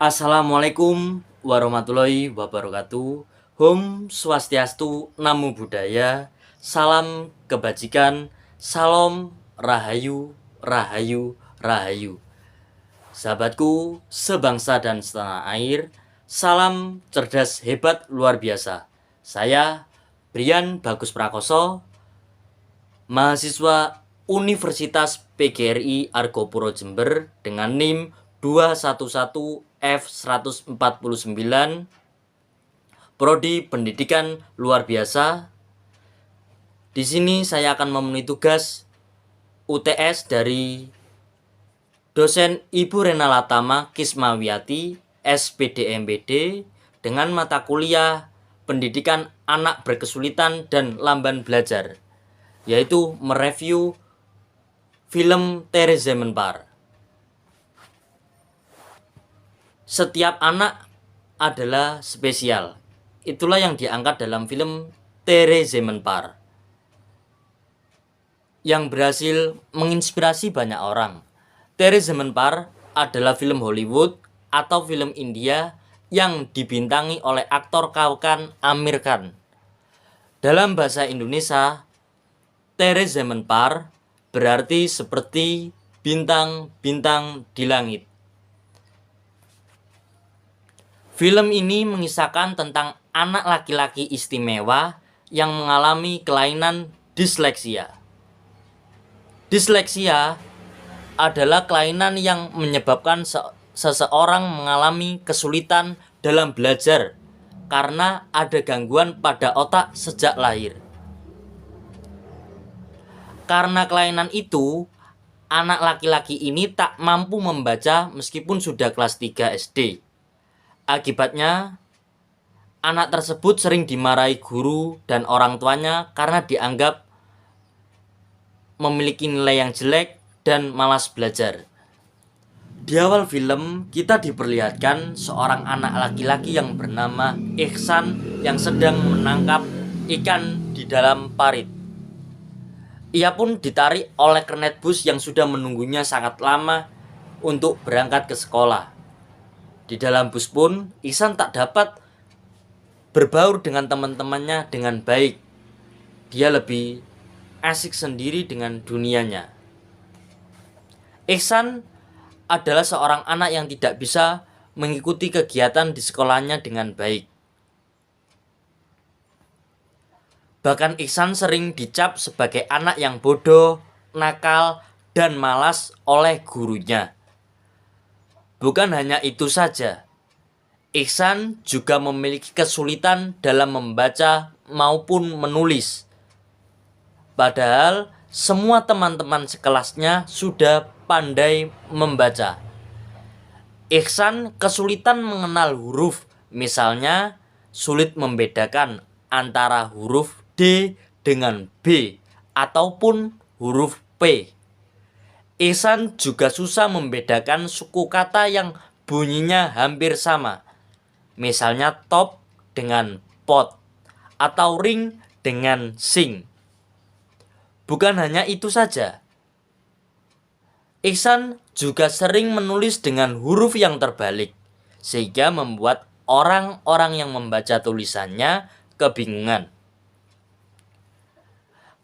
Assalamualaikum warahmatullahi wabarakatuh. Om Swastiastu, Namo Buddhaya, salam kebajikan, salam rahayu, rahayu, rahayu. Sahabatku sebangsa dan setanah air, salam cerdas hebat luar biasa. Saya Brian Bagus Prakoso, mahasiswa Universitas PGRI Argopuro Jember dengan NIM 211F149, Prodi Pendidikan Luar Biasa. Di sini saya akan memenuhi tugas UTS dari dosen Ibu Rena Latama Kismawiyati, SPDMPD, dengan mata kuliah Pendidikan Anak Berkesulitan dan Lamban Belajar, yaitu mereview film Therese Menpar. Setiap anak adalah spesial. Itulah yang diangkat dalam film Therese Menpar, yang berhasil menginspirasi banyak orang. Therese Menpar adalah film Hollywood atau film India yang dibintangi oleh aktor kawakan Amir Khan. Dalam bahasa Indonesia, Therese Menpar berarti seperti bintang-bintang di langit. Film ini mengisahkan tentang anak laki-laki istimewa yang mengalami kelainan disleksia. Disleksia adalah kelainan yang menyebabkan seseorang mengalami kesulitan dalam belajar karena ada gangguan pada otak sejak lahir. Karena kelainan itu, anak laki-laki ini tak mampu membaca meskipun sudah kelas 3 SD. Akibatnya, anak tersebut sering dimarahi guru dan orang tuanya karena dianggap memiliki nilai yang jelek dan malas belajar. Di awal film, kita diperlihatkan seorang anak laki-laki yang bernama Ihsan yang sedang menangkap ikan di dalam parit. Ia pun ditarik oleh kernet bus yang sudah menunggunya sangat lama untuk berangkat ke sekolah. Di dalam bus pun, Ihsan tak dapat berbaur dengan teman-temannya dengan baik. Dia lebih asik sendiri dengan dunianya. Ihsan adalah seorang anak yang tidak bisa mengikuti kegiatan di sekolahnya dengan baik. Bahkan Ihsan sering dicap sebagai anak yang bodoh, nakal, dan malas oleh gurunya. Bukan hanya itu saja, Ihsan juga memiliki kesulitan dalam membaca maupun menulis. Padahal semua teman-teman sekelasnya sudah pandai membaca. Ihsan kesulitan mengenal huruf, misalnya sulit membedakan antara huruf D dengan B ataupun huruf P. Ihsan juga susah membedakan suku kata yang bunyinya hampir sama. Misalnya top dengan pot atau ring dengan sing. Bukan hanya itu saja. Ihsan juga sering menulis dengan huruf yang terbalik, sehingga membuat orang-orang yang membaca tulisannya kebingungan.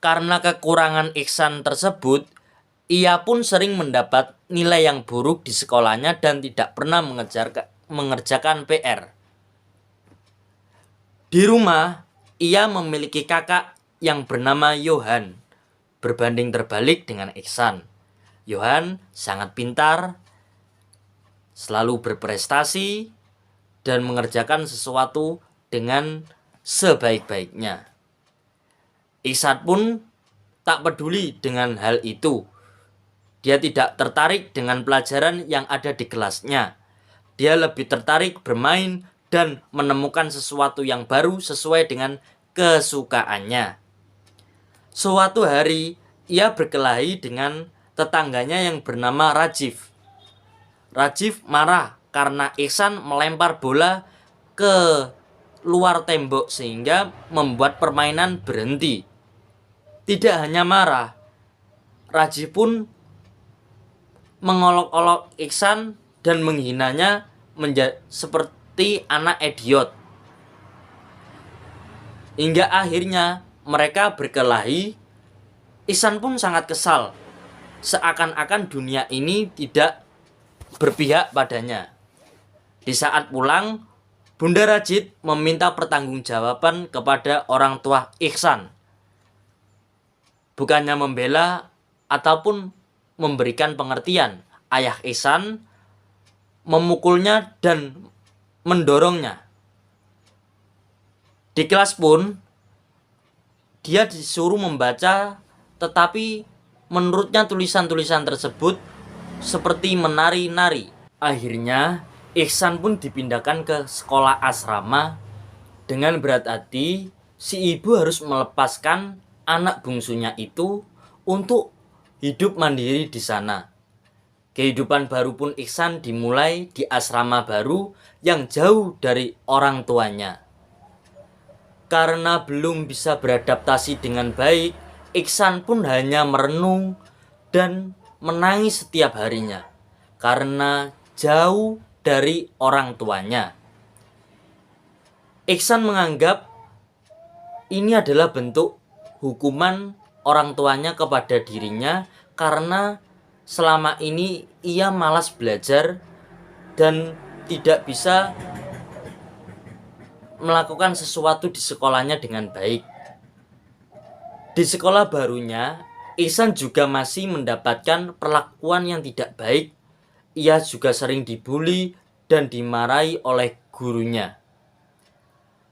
Karena kekurangan Ihsan tersebut, ia pun sering mendapat nilai yang buruk di sekolahnya dan tidak pernah mengerjakan PR. Di rumah, ia memiliki kakak yang bernama Johan, berbanding terbalik dengan Ihsan. Johan sangat pintar, selalu berprestasi, dan mengerjakan sesuatu dengan sebaik-baiknya. Ihsan pun tak peduli dengan hal itu. Dia tidak tertarik dengan pelajaran yang ada di kelasnya. Dia lebih tertarik bermain dan menemukan sesuatu yang baru sesuai dengan kesukaannya. Suatu hari, ia berkelahi dengan tetangganya yang bernama Rajiv. Rajiv marah karena Ihsan melempar bola ke luar tembok sehingga membuat permainan berhenti. Tidak hanya marah, Rajiv pun mengolok-olok Ihsan dan menghinanya seperti anak idiot. Hingga akhirnya mereka berkelahi. Ihsan pun sangat kesal, seakan-akan dunia ini tidak berpihak padanya. Di saat pulang, Bunda Rajid meminta pertanggungjawaban kepada orang tua Ihsan. Bukannya membela ataupun memberikan pengertian, ayah Ihsan memukulnya dan mendorongnya. Di kelas pun dia disuruh membaca, tetapi menurutnya tulisan-tulisan tersebut seperti menari-nari. Akhirnya Ihsan pun dipindahkan ke sekolah asrama. Dengan berat hati, si ibu harus melepaskan anak bungsunya itu untuk hidup mandiri di sana. Kehidupan baru pun Ihsan dimulai di asrama baru yang jauh dari orang tuanya. Karena belum bisa beradaptasi dengan baik, Ihsan pun hanya merenung dan menangis setiap harinya karena jauh dari orang tuanya. Ihsan menganggap ini adalah bentuk hukuman orang tuanya kepada dirinya karena selama ini ia malas belajar dan tidak bisa melakukan sesuatu di sekolahnya dengan baik. Di sekolah barunya, Ihsan juga masih mendapatkan perlakuan yang tidak baik. Ia juga sering dibully dan dimarahi oleh gurunya.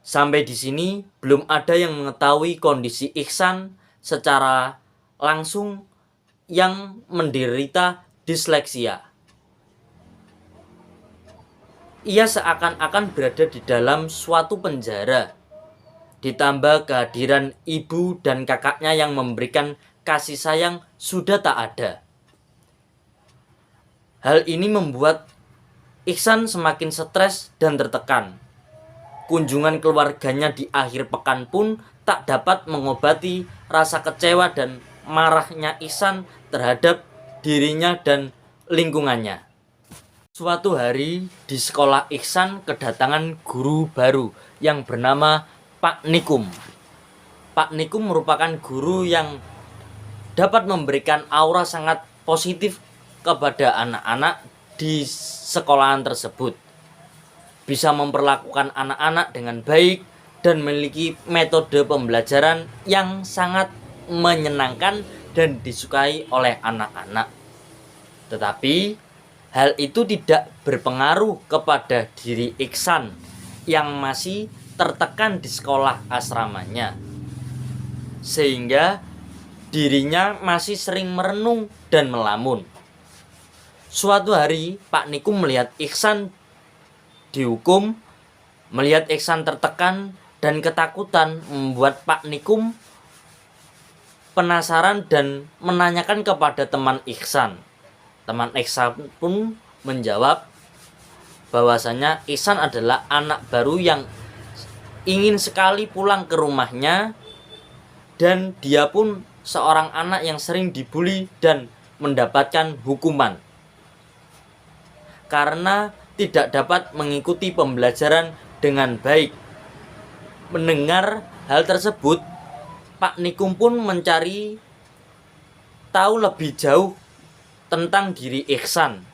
Sampai di sini belum ada yang mengetahui kondisi Ihsan secara langsung yang menderita disleksia. Ia seakan-akan berada di dalam suatu penjara. Ditambah kehadiran ibu dan kakaknya yang memberikan kasih sayang sudah tak ada. Hal ini membuat Ihsan semakin stres dan tertekan. Kunjungan keluarganya di akhir pekan pun tak dapat mengobati rasa kecewa dan marahnya Ihsan terhadap dirinya dan lingkungannya. Suatu hari di sekolah Ihsan kedatangan guru baru yang bernama Pak Nikum. Pak Nikum merupakan guru yang dapat memberikan aura sangat positif kepada anak-anak di sekolahan tersebut. Bisa memperlakukan anak-anak dengan baik dan memiliki metode pembelajaran yang sangat menyenangkan dan disukai oleh anak-anak. Tetapi hal itu tidak berpengaruh kepada diri Ihsan yang masih tertekan di sekolah asramanya. Sehingga dirinya masih sering merenung dan melamun. Suatu hari Pak Nikum melihat Ihsan dihukum. Melihat Ihsan tertekan dan ketakutan membuat Pak Nikum penasaran dan menanyakan kepada teman Ihsan. Teman Ihsan pun menjawab bahwasanya Ihsan adalah anak baru yang ingin sekali pulang ke rumahnya, dan dia pun seorang anak yang sering dibully dan mendapatkan hukuman karena tidak dapat mengikuti pembelajaran dengan baik. Mendengar hal tersebut, Pak Nikum pun mencari tahu lebih jauh tentang diri Ihsan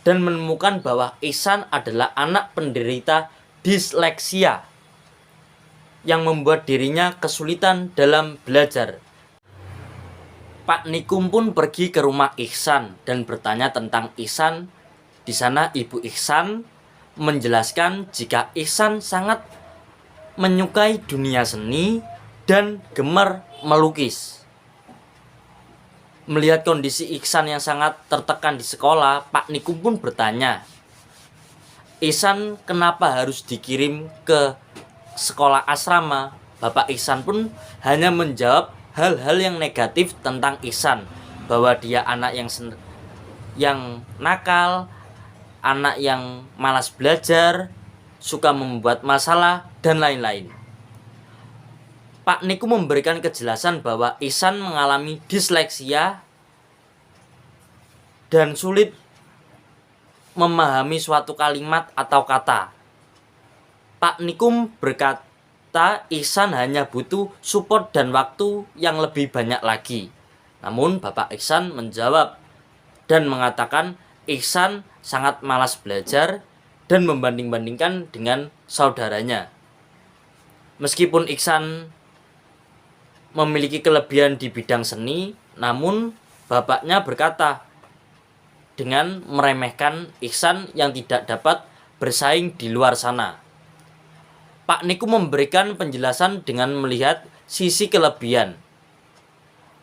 dan menemukan bahwa Ihsan adalah anak penderita disleksia yang membuat dirinya kesulitan dalam belajar. Pak Nikum pun pergi ke rumah Ihsan dan bertanya tentang Ihsan. Di sana ibu Ihsan menjelaskan jika Ihsan sangat menyukai dunia seni dan gemar melukis. Melihat kondisi Ihsan yang sangat tertekan di sekolah, Pak Nikum pun bertanya, Ihsan kenapa harus dikirim ke sekolah asrama? Bapak Ihsan pun hanya menjawab hal-hal yang negatif tentang Ihsan, bahwa dia anak yang nakal, anak yang malas belajar, suka membuat masalah, dan lain-lain. Pak Nikum memberikan kejelasan bahwa Ihsan mengalami disleksia dan sulit memahami suatu kalimat atau kata. Pak Nikum berkata Ihsan hanya butuh support dan waktu yang lebih banyak lagi. Namun Bapak Ihsan menjawab dan mengatakan Ihsan sangat malas belajar dan membanding-bandingkan dengan saudaranya. Meskipun Ihsan memiliki kelebihan di bidang seni, namun bapaknya berkata dengan meremehkan Ihsan yang tidak dapat bersaing di luar sana. Pak Nikum memberikan penjelasan dengan melihat sisi kelebihan,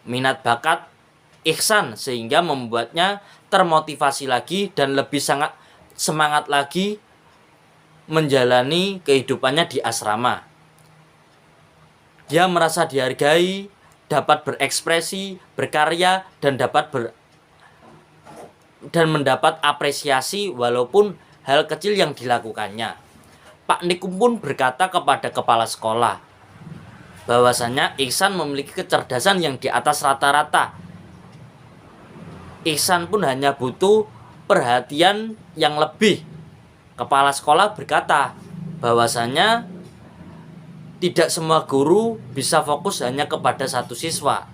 minat bakat Ihsan sehingga membuatnya termotivasi lagi dan lebih sangat semangat lagi menjalani kehidupannya di asrama. Dia merasa dihargai, dapat berekspresi, berkarya, dan mendapat apresiasi walaupun hal kecil yang dilakukannya. Pak Nikum pun berkata kepada kepala sekolah bahwasanya Ihsan memiliki kecerdasan yang di atas rata-rata. Ihsan pun hanya butuh perhatian yang lebih. Kepala sekolah berkata bahwasanya tidak semua guru bisa fokus hanya kepada satu siswa.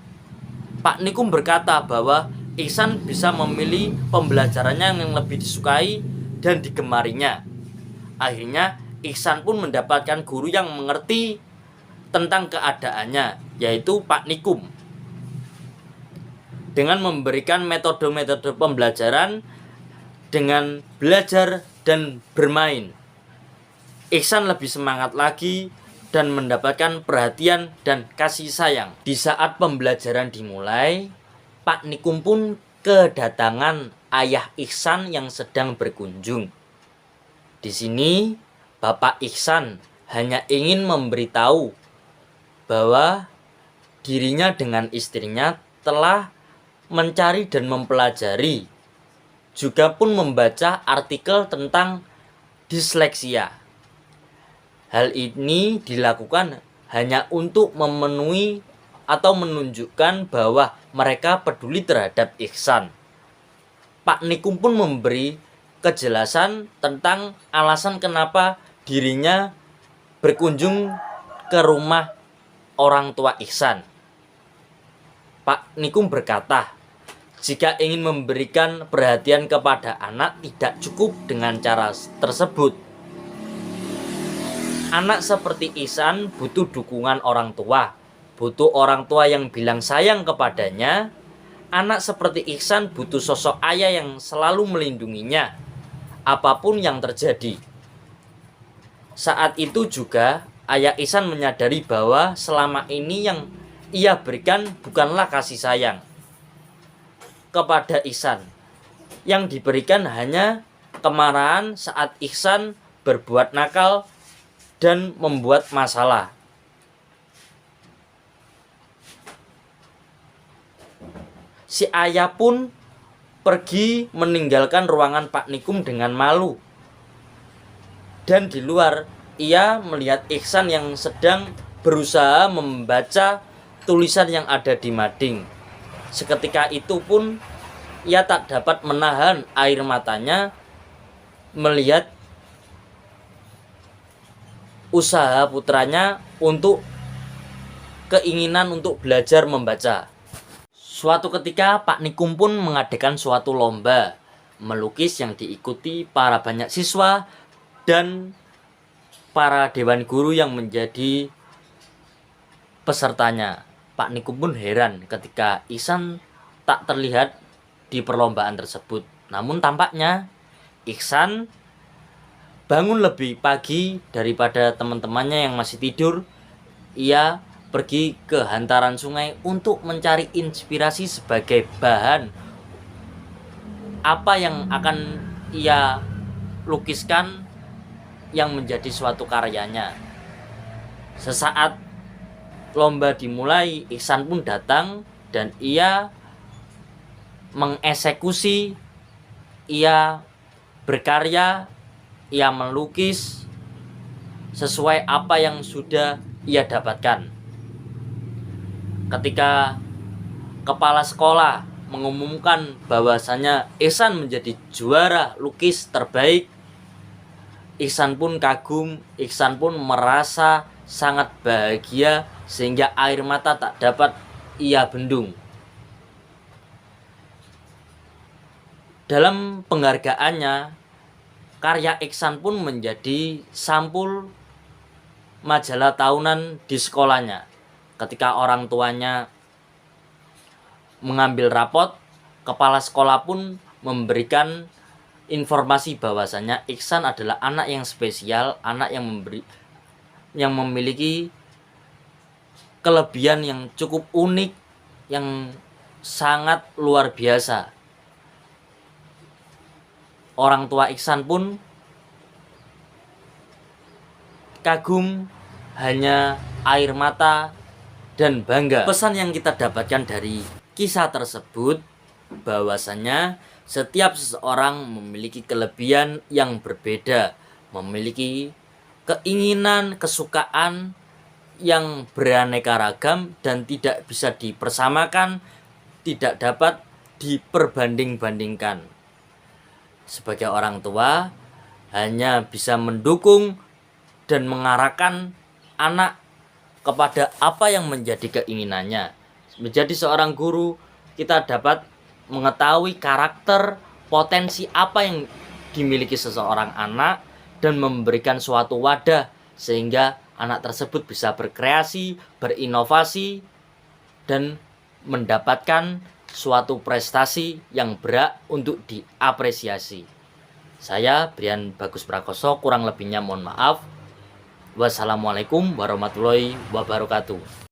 Pak Nikum berkata bahwa Ihsan bisa memilih pembelajarannya yang lebih disukai dan digemarinya. Akhirnya Ihsan pun mendapatkan guru yang mengerti tentang keadaannya, yaitu Pak Nikum. Dengan memberikan metode-metode pembelajaran dengan belajar dan bermain, Ihsan lebih semangat lagi dan mendapatkan perhatian dan kasih sayang. Di saat pembelajaran dimulai, Pak Nikum pun kedatangan ayah Ihsan yang sedang berkunjung. Di sini Bapak Ihsan hanya ingin memberitahu bahwa dirinya dengan istrinya telah mencari dan mempelajari, juga pun membaca artikel tentang disleksia. Hal ini dilakukan hanya untuk memenuhi atau menunjukkan bahwa mereka peduli terhadap Ihsan. Pak Nikum pun memberi kejelasan tentang alasan kenapa dirinya berkunjung ke rumah orang tua Ihsan. Pak Nikum berkata, jika ingin memberikan perhatian kepada anak tidak cukup dengan cara tersebut. Anak seperti Ihsan butuh dukungan orang tua, butuh orang tua yang bilang sayang kepadanya. Anak seperti Ihsan butuh sosok ayah yang selalu melindunginya, apapun yang terjadi. Saat itu juga ayah Ihsan menyadari bahwa selama ini yang ia berikan bukanlah kasih sayang kepada Ihsan. Yang diberikan hanya kemarahan saat Ihsan berbuat nakal dan membuat masalah. Si ayah pun pergi meninggalkan ruangan Pak Nikum dengan malu. Dan di luar ia melihat Ihsan yang sedang berusaha membaca tulisan yang ada di mading. Seketika itu pun ia tak dapat menahan air matanya melihat usaha putranya untuk keinginan untuk belajar membaca. Suatu ketika Pak Nikum pun mengadakan suatu lomba melukis yang diikuti para banyak siswa dan para dewan guru yang menjadi pesertanya. Pak Nikum pun heran ketika Ihsan tak terlihat di perlombaan tersebut. Namun tampaknya Ihsan bangun lebih pagi daripada teman-temannya yang masih tidur. Ia pergi ke hantaran sungai untuk mencari inspirasi sebagai bahan apa yang akan ia lukiskan yang menjadi suatu karyanya. Sesaat lomba dimulai, Ihsan pun datang dan ia mengeksekusi, ia berkarya, ia melukis sesuai apa yang sudah ia dapatkan. Ketika kepala sekolah mengumumkan bahwasanya Ihsan menjadi juara lukis terbaik, Ihsan pun kagum, Ihsan pun merasa sangat bahagia sehingga air mata tak dapat ia bendung. Dalam penghargaannya, karya Ihsan pun menjadi sampul majalah tahunan di sekolahnya. Ketika orang tuanya mengambil rapot, kepala sekolah pun memberikan informasi bahwasanya Ihsan adalah anak yang spesial, anak yang memiliki kelebihan yang cukup unik, yang sangat luar biasa. Orang tua Ihsan pun kagum, hanya air mata dan bangga. Pesan yang kita dapatkan dari kisah tersebut bahwasanya setiap seseorang memiliki kelebihan yang berbeda, memiliki keinginan, kesukaan yang beraneka ragam dan tidak bisa dipersamakan, tidak dapat diperbanding-bandingkan. Sebagai orang tua, hanya bisa mendukung dan mengarahkan anak kepada apa yang menjadi keinginannya. Menjadi seorang guru, kita dapat mengetahui karakter, potensi apa yang dimiliki seseorang anak dan memberikan suatu wadah sehingga anak tersebut bisa berkreasi, berinovasi, dan mendapatkan suatu prestasi yang berat untuk diapresiasi. Saya Brian Bagus Prakoso, kurang lebihnya mohon maaf. Wassalamualaikum warahmatullahi wabarakatuh.